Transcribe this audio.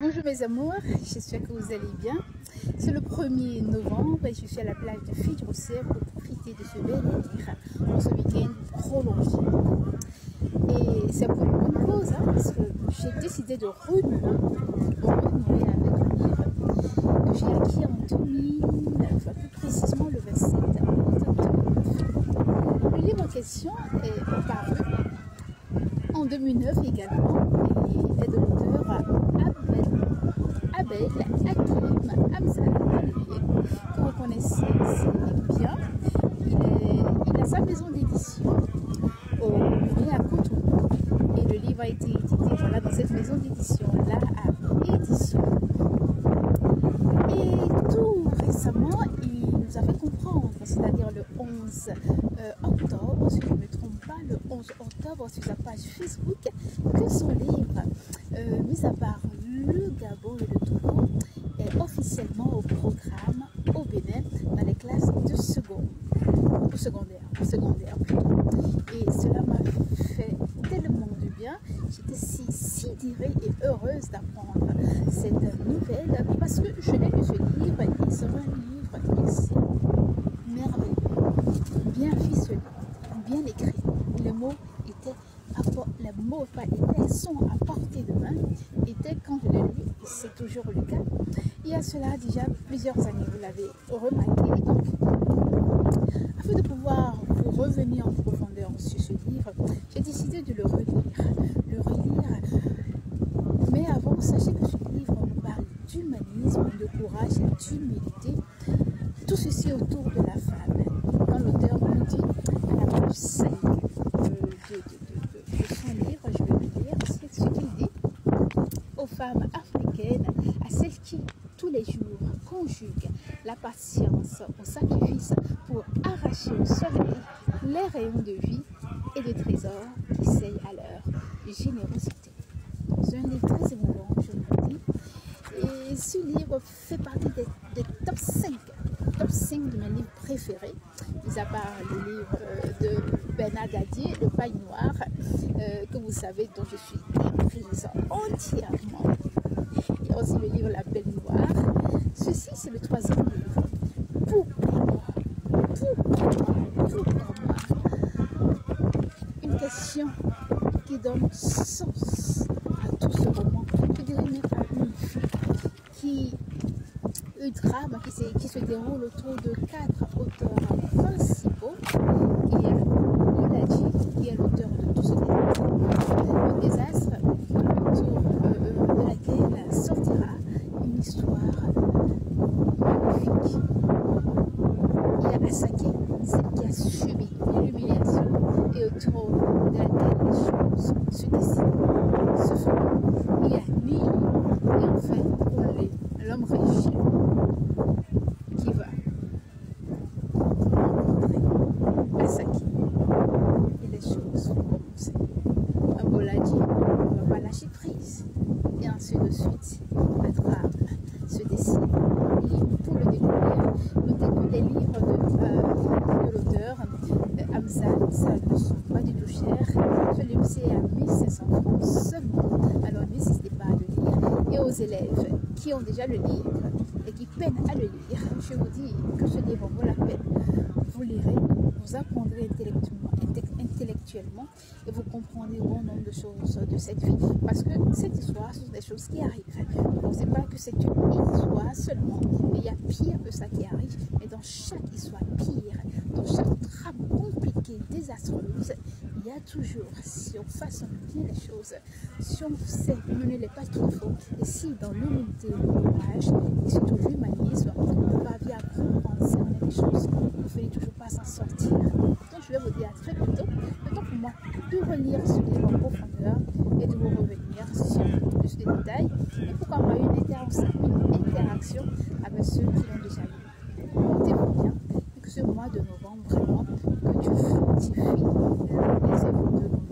Bonjour mes amours, j'espère que vous allez bien. C'est le 1er novembre et je suis à la plage de Fidjousset pour profiter de ce bel air pour ce week-end prolongé. Et c'est pour une bonne cause, parce que j'ai décidé de renouer avec un livre que j'ai acquis en 2009, plus précisément le 27 octobre 2009. Le livre en question est paru en 2009 également et est de l'auteur Abel Hakim Hamza, que vous connaissez bien. Il a sa maison d'édition à Cotonou et le livre a été édité dans cette maison d'édition-là à Édition. Et tout récemment, il nous a fait comprendre, c'est-à-dire le 11 octobre, si je ne me trompe pas, le 11 octobre sur sa page Facebook, que son livre, mis à part le Gabon et le Togo, est officiellement au programme au Bénin dans les classes de secondaire plutôt. Et cela m'a fait tellement du bien. J'étais si sidérée et heureuse d'apprendre cette nouvelle parce que je n'ai lu ce livre et c'est un livre excellent, merveilleux, bien ficelé, bien écrit. Les mots sont à portée de main, étaient quand je l'ai lu, c'est toujours le cas. Il y a cela déjà plusieurs années, vous l'avez remarqué. Donc, afin de pouvoir vous revenir en profondeur sur ce livre, j'ai décidé de le relire. Mais avant, sachez que ce livre nous parle d'humanisme, de courage et d'humilité. Tout ceci autour de la femme. Quand l'auteur nous dit à la page 5 de son livre, je vais le lire, c'est ce qu'il dit aux femmes africaines, à celles qui, tous les jours, conjuguent la patience au sacrifice pour arracher au soleil les rayons de vie et de trésors qui sèillent à leur générosité. C'est un livre très émouvant, je vous le dis. Et ce livre fait partie des top 5 de mes livres préférés, mis à part le livre de Bernard Gadier, Le Paille Noir, que vous savez, dont je suis prise entièrement. Il y a aussi le livre La Belle Noire. Ceci, c'est le 3e livre. Pourquoi moi? Une question qui donne sens à tout ce roman. Je dirais même à une fille un drame qui se déroule autour de 4 auteurs principaux. Il y a Iladi, qui est l'auteur de tout ce livre, Le Désastre, autour de laquelle sortira une histoire magnifique. Il y a Asake, celle qui a subi l'humiliation et autour de laquelle les choses se dessinent, se font. Il y a Nil et enfin Olé, l'homme riche qui va rencontrer Asaki et les choses vont commencer. Un Boladi ne va pas lâcher prise et ainsi de suite la trame se dessine. Et pour le découvrir, notez que les livres de l'auteur Hamza, ça ne sont pas du tout cher. Ce livre c'est à 1500 francs seulement, alors n'hésitez pas à le lire. Et aux élèves qui ont déjà le livre et qui peinent à le lire, je vous dis que ce livre vaut la peine. Vous lirez, vous apprendrez intellectuellement et vous comprendrez bon nombre de choses de cette vie. Parce que cette histoire, ce sont des choses qui arrivent. Ne pensez pas que c'est une histoire seulement, mais il y a pire que ça qui arrive. Mais dans chaque histoire pire, dans chaque trame compliquée, désastreuse, il y a toujours, si on façonne bien les choses, si on sait mener les pas qu'il faut, et si dans l'humilité, le courage et surtout l'humanisme, on parvient à comprendre certaines choses, on ne finit toujours pas s'en sortir. Donc je vais vous dire à très bientôt. Le temps pour moi de relire ce livre en profondeur et de vous revenir sur plus de détails et pourquoi pas une interaction avec ceux qui l'ont déjà lu. Portez-vous bien et que ce mois de novembre, vraiment, que Dieu fructifie les œuvres de nos